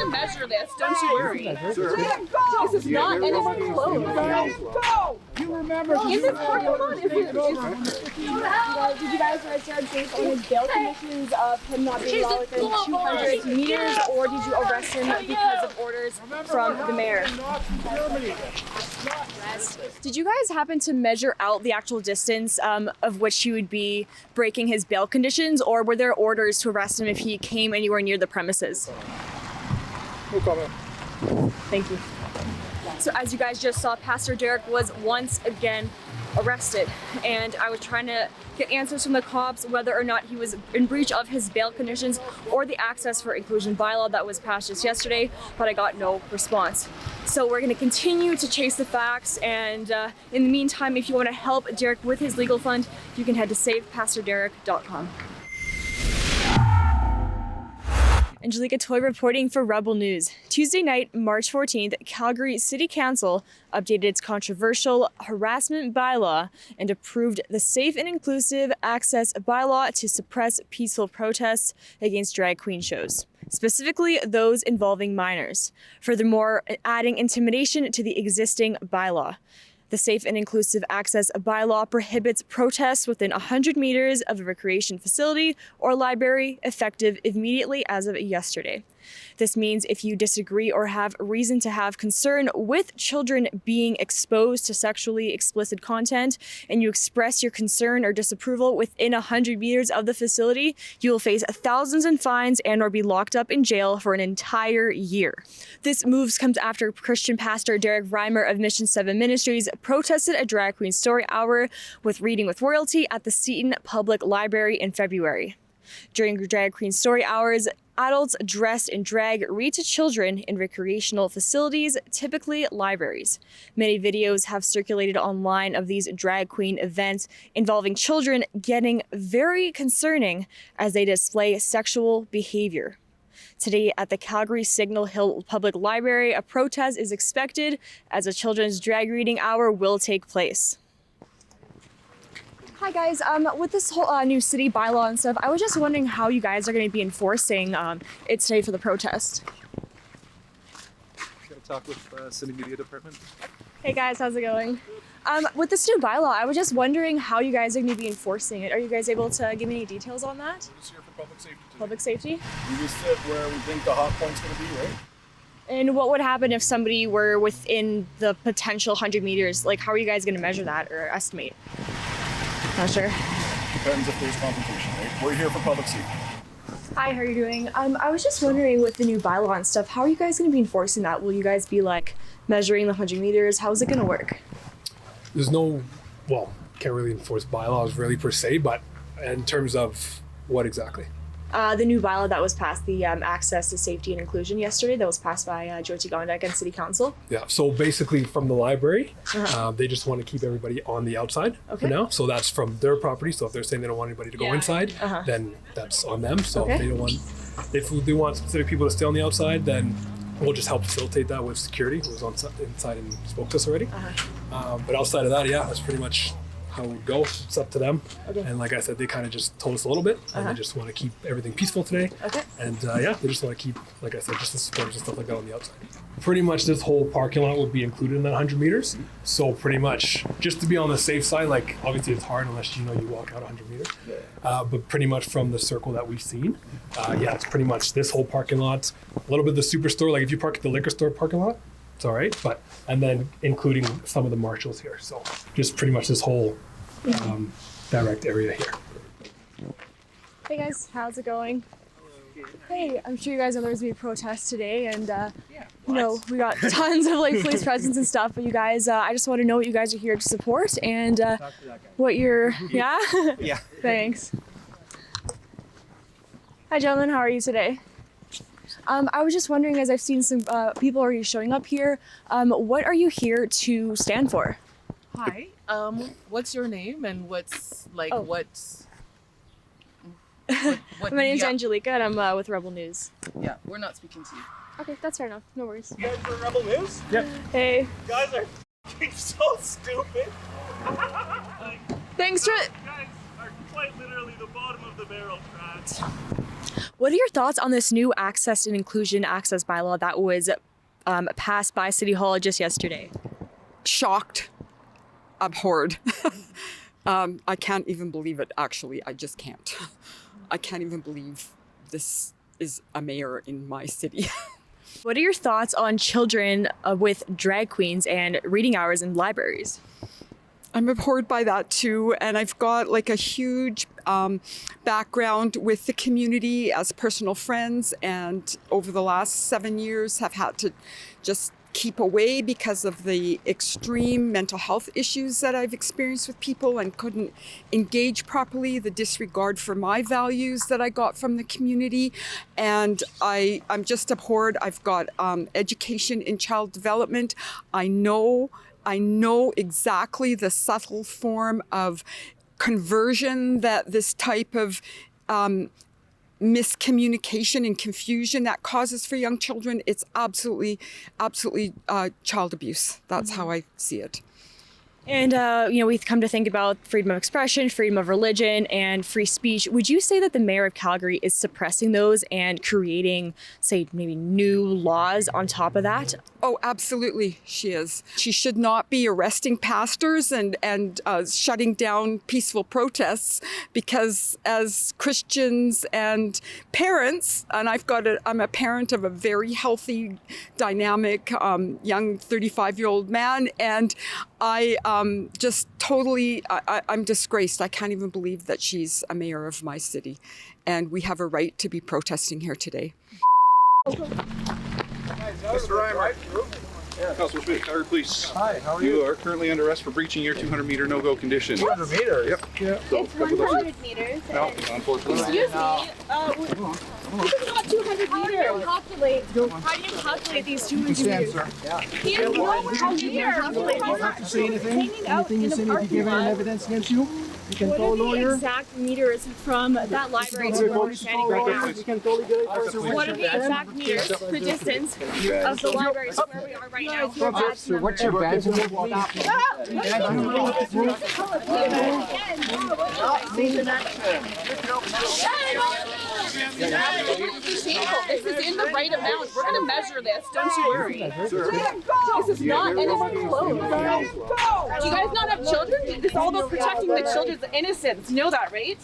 gonna measure this, don't you worry. Sure. This is not anyone close. You remember In this parking lot, Did you guys arrest Derek based on his bail conditions of him not being allowed within 200 meters, or did you arrest him because of orders from the mayor? Did you guys happen to measure out the actual distance of which he would be breaking his bail conditions, or were there orders to arrest him if he came anywhere near the premises? No comment. Thank you. So as you guys just saw, Pastor Derek was once again arrested, and I was trying to get answers from the cops whether or not he was in breach of his bail conditions or the access for inclusion bylaw that was passed just yesterday, but I got no response. So we're going to continue to chase the facts, and in the meantime, if you want to help Derek with his legal fund, you can head to savepastorderek.com. Angelica Toy reporting for Rebel News. Tuesday night, March 14th, Calgary City Council updated its controversial harassment bylaw and approved the Safe and Inclusive Access bylaw to suppress peaceful protests against drag queen shows, specifically those involving minors. Furthermore, adding intimidation to the existing bylaw. The Safe and Inclusive Access bylaw prohibits protests within 100 meters of a recreation facility or library, effective immediately as of yesterday. This means if you disagree or have reason to have concern with children being exposed to sexually explicit content and you express your concern or disapproval within 100 meters of the facility, you will face thousands in fines and or be locked up in jail for an entire year. This move comes after Christian Pastor Derek Reimer of Mission 7 Ministries protested a drag queen story hour with Reading with Royalty at the Seton Public Library in February. During drag queen story hours, adults dressed in drag read to children in recreational facilities, typically libraries. Many videos have circulated online of these drag queen events involving children getting very concerning as they display sexual behavior. Today at the Calgary Signal Hill Public Library, a protest is expected as a children's drag reading hour will take place. Hi guys, with this whole new city bylaw and stuff, I was just wondering how you guys are going to be enforcing it today for the protest. Gotta talk with city media department. Hey guys, how's it going? With this new bylaw, I was just wondering how you guys are going to be enforcing it. Are you guys able to give me any details on that? We're just here for public safety today. Public safety? We just sit where we think the hot point's gonna be, right? And what would happen if somebody were within the potential 100 meters? Like, how are you guys going to measure that or estimate? Not sure. Depends if there's confrontation, right? We're here for public safety. Hi, how are you doing? I was just wondering with the new bylaw and stuff, how are you guys going to be enforcing that? Will you guys be like measuring the 100 meters? How is it going to work? There's no, well, can't really enforce bylaws really per se, but in terms of what exactly? The new bylaw that was passed, the access to safety and inclusion yesterday, that was passed by Jyoti Gondak and City Council. Yeah, so basically from the library, they just want to keep everybody on the outside for now. So that's from their property. So if they're saying they don't want anybody to go inside, then that's on them. So if they want specific people to stay on the outside, then we'll just help facilitate that with security who was on inside and spoke to us already. But outside of that, yeah, that's pretty much how it would go. It's up to them. And like I said, they kind of just told us a little bit and they just want to keep everything peaceful today. And yeah, they just want to keep, like I said, just the supporters and stuff like that on the outside. Pretty much this whole parking lot would be included in that 100 meters. So pretty much just to be on the safe side, like obviously it's hard unless you know you walk out 100 meters. But pretty much from the circle that we've seen, yeah, it's pretty much this whole parking lot, a little bit of the superstore, like if you park at the liquor store parking lot, it's all right, but and then including some of the Marshalls here. So just pretty much this whole direct area here. Hey guys, how's it going? Hey, I'm sure you guys know there's gonna be a protest today, and you know, we got tons of like police presence and stuff. But you guys, I just want to know what you guys are here to support and what you're. Yeah. Yeah. Thanks. Hi, gentlemen. How are you today? I was just wondering, as I've seen some people already showing up here, what are you here to stand for? Hi. What's your name and what's like what My name's Angelica and I'm with Rebel News. Yeah, we're not speaking to you. Okay, that's fair enough. No worries. You guys for Rebel News? Yep. Hey. You guys are so stupid. Thanks for. You guys are quite literally the bottom of the the barrel, Trats. What are your thoughts on this new access and inclusion access bylaw that was passed by City Hall just yesterday? Shocked, abhorred. I can't even believe it, actually. I just can't. I can't even believe this is a mayor in my city. What are your thoughts on children with drag queens and reading hours in libraries? I'm abhorred by that too, and I've got like a huge background with the community as personal friends, and over the last 7 years have had to just keep away because of the extreme mental health issues that I've experienced with people and couldn't engage properly, the disregard for my values that I got from the community. And I'm just abhorred. I've got education in child development. I know exactly the subtle form of conversion that this type of miscommunication and confusion that causes for young children. It's absolutely child abuse. That's how I see it. And, we've come to think about freedom of expression, freedom of religion, and free speech. Would you say that the mayor of Calgary is suppressing those and creating, say, maybe new laws on top of that? Oh, absolutely, she is. She should not be arresting pastors and shutting down peaceful protests, because as Christians and parents, and I'm a parent of a very healthy, dynamic, young 35-year-old man, and I'm disgraced. I can't even believe that she's a mayor of my city, and we have a right to be protesting here today. Mr. Reimer. Councilor Smith, Calgary Police. Hi, how are you? You are currently under arrest for breaching your 200-meter no-go condition. 200 meters? Yep. Yeah. So, it's 100 meters. No, unfortunately. Excuse me. This is not 200 meters. How do you calculate these 200 meters? He is nowhere near. To say anything you say need to give any evidence against you? You can call a lawyer. What are the exact meters from that library to where I'm standing right now? You can totally get it. What are the exact meters, the distance of the library to where we are right now? So what's your badge? This is in the right amount. We're going to measure this. Don't you worry. This is not anyone close. Do you guys not have children? It's all about protecting the children's innocence. You know that, right?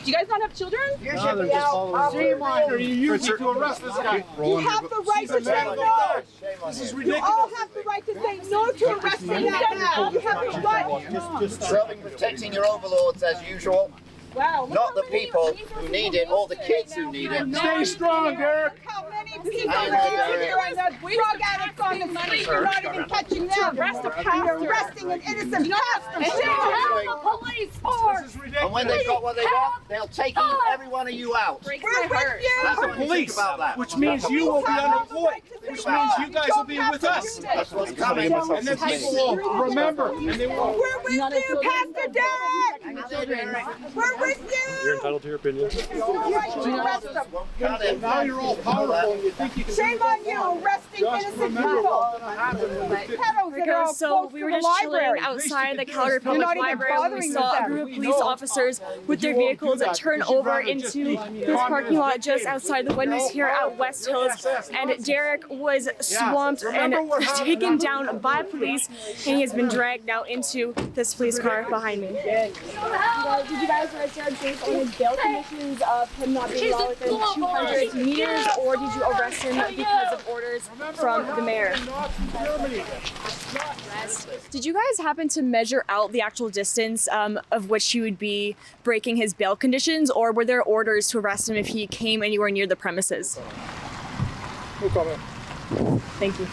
Do you guys not have children? Shame on you. You need to arrest this guy. You have the right to say no. This is You ridiculous. all have the right to say no to arresting that man. You have the right. Serving, protecting your overlords as usual. Wow. Not the people who need it, or the kids who need it. Stay strong, Derek. Look how many people are here and the drug addicts on the street. You're not even catching them. You're arresting an innocent pastor. Police force. And when they've got what they want, they'll take every one of you out. We're with you. That's what you think Police, about that. which means you will be unemployed, which means you guys will be with us. That's what's coming. And then people will remember, and they will. We're with you, Pastor Derek. We're with you. You're entitled to your opinion. Now you're all powerful and you think you can. Shame on you, arresting innocent people. So we were just chilling outside the Calgary Public Library when we saw a group of police officers with their vehicles turn over into this parking lot just outside the windows here at West Hills, and Derek was swamped and taken down by police, and he has been dragged now into this police car behind me. Did you guys arrest Derek based on his bail conditions of him not being well within 200 meters, or did you arrest him because of orders from the mayor? Did you guys happen to measure out the actual distance of which he would be breaking his bail conditions, or were there orders to arrest him if he came anywhere near the premises? No comment. Thank you.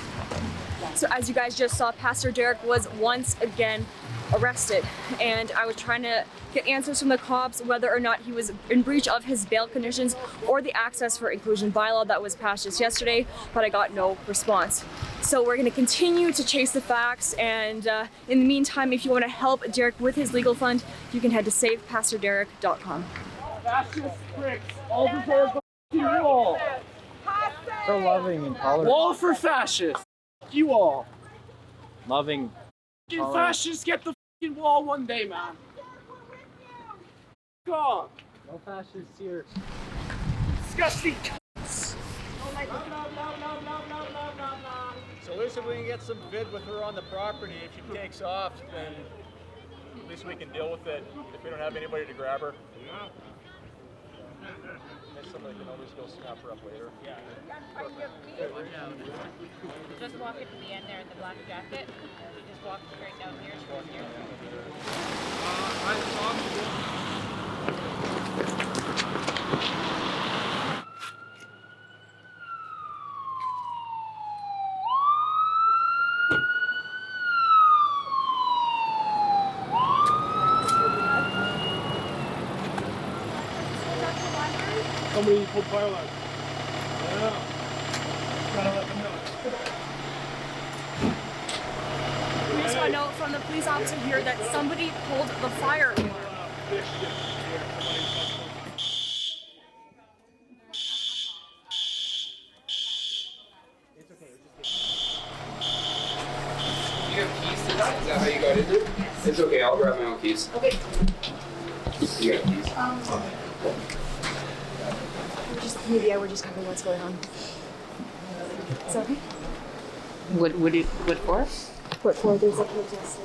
So as you guys just saw, Pastor Derek was once again arrested, and I was trying to get answers from the cops whether or not he was in breach of his bail conditions or the access for inclusion bylaw that was passed just yesterday, but I got no response. So we're going to continue to chase the facts, and in the meantime, if you want to help Derek with his legal fund, you can head to savepastorderek.com. Fascist pricks. All before the wall. So loving and tolerant. Wall for fascists. You all. Loving. Fascists get the wall one day, man. God. No fascists here. Disgusting. So at least if we can get some vid with her on the property, if she takes off, then at least we can deal with it if we don't have anybody to grab her. And somebody can always go snap her up later. Yeah. Just walk it to the end there in the black jacket. You just walk straight down here, straight here. Somebody pulled fire alarm. Yeah. Gotta let them know. We just got a note from the police officer here that somebody pulled the fire alarm. You have keys to that? Is that how you got in there? Yes. It's okay, I'll grab my own keys. Okay. You got keys? We're just covering what's going on. Is that okay? What for? What for? There's a protest.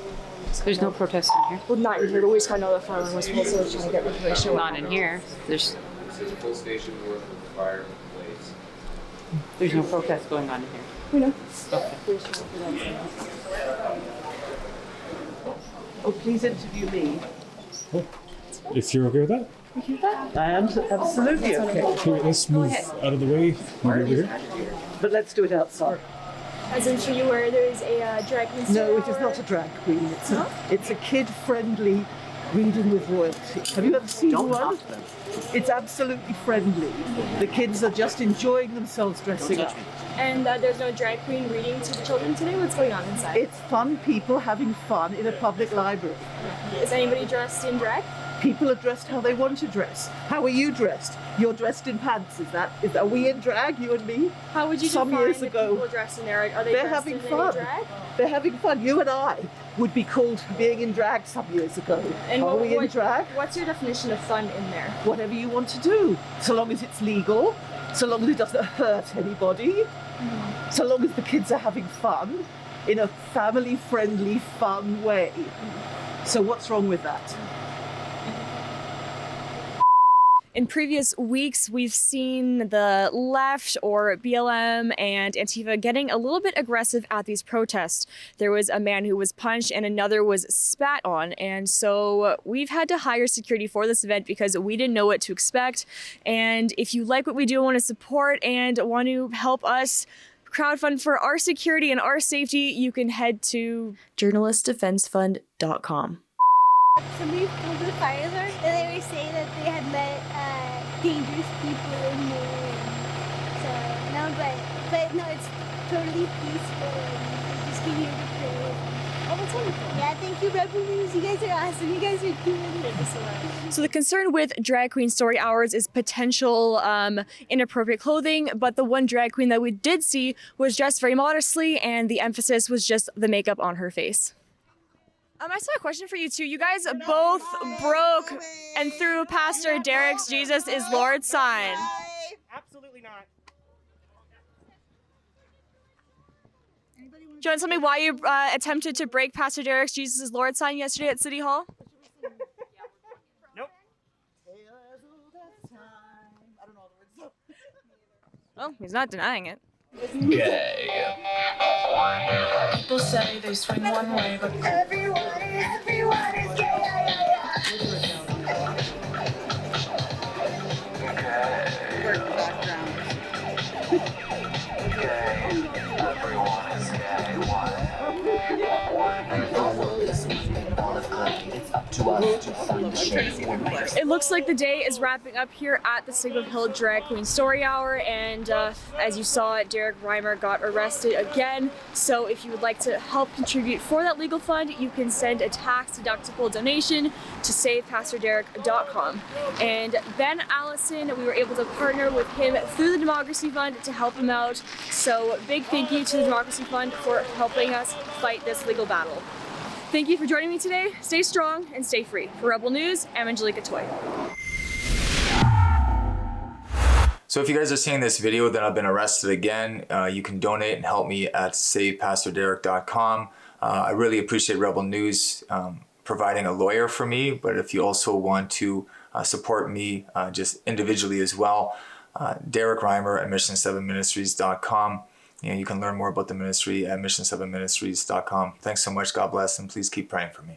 There's no protest in here. Well, not in here, but we just kind of know the fire alarm was supposed to trying to get information. Not in here. There's There's a full station north of the fire place. no protest going on in here. We know. Oh, please interview me. If you're okay with that. I am absolutely okay. Okay, let's move out of the way. Move over here. But let's do it outside. As in, for you, where there is a drag queen. No, it is not a drag queen. It's a kid-friendly reading with royalty. Have you ever seen one? It's absolutely friendly. The kids are just enjoying themselves dressing up. And there's no drag queen reading to the children today? What's going on inside? It's fun people having fun in a public library. Is anybody dressed in drag? People are dressed how they want to dress. How are you dressed? You're dressed in pants, are we in drag, you and me? How would you Some define years the ago, people dressed in there? Are they they're dressed having in fun. any drag? They're having fun. You and I would be called being in drag some years ago. And are we in drag? What's your definition of fun in there? Whatever you want to do, so long as it's legal, so long as it doesn't hurt anybody, so long as the kids are having fun in a family-friendly, fun way. So what's wrong with that? In previous weeks, we've seen the left or BLM and Antifa getting a little bit aggressive at these protests. There was a man who was punched and another was spat on. And so we've had to hire security for this event because we didn't know what to expect. And if you like what we do, want to support and want to help us crowdfund for our security and our safety, you can head to journalistdefensefund.com. Somebody pulled the fire alarm and they were saying that they had met dangerous people in there. So no, but no, it's totally peaceful and we just came here to pray. Oh, that's wonderful. Yeah, thank you, Rebel News. You guys are awesome. You guys are doing it. Thank you so much. So the concern with drag queen story hours is potential inappropriate clothing, but the one drag queen that we did see was dressed very modestly and the emphasis was just the makeup on her face. I still have a question for you two. You guys both broke and threw Pastor Derek's Jesus is Lord sign. Absolutely not. Do you want to tell me why you attempted to break Pastor Derek's Jesus is Lord sign yesterday at City Hall? Nope. Well, he's not denying it. Gay. People say they swing one way, but everyone is gay. It looks like the day is wrapping up here at the Signal Hill Drag Queen Story Hour, and as you saw, Derek Reimer got arrested again. So if you would like to help contribute for that legal fund, you can send a tax-deductible donation to SavePastorDerek.com. And Ben Allison, we were able to partner with him through the Democracy Fund to help him out. So big thank you to the Democracy Fund for helping us fight this legal battle. Thank you for joining me today. Stay strong and stay free. For Rebel News, I'm Angelica Toy. So if you guys are seeing this video that I've been arrested again, you can donate and help me at savepastorderek.com. I really appreciate Rebel News providing a lawyer for me, but if you also want to support me just individually as well, Derek Reimer at mission7ministries.com. You can learn more about the ministry at mission7ministries.com. Thanks so much. God bless, and please keep praying for me.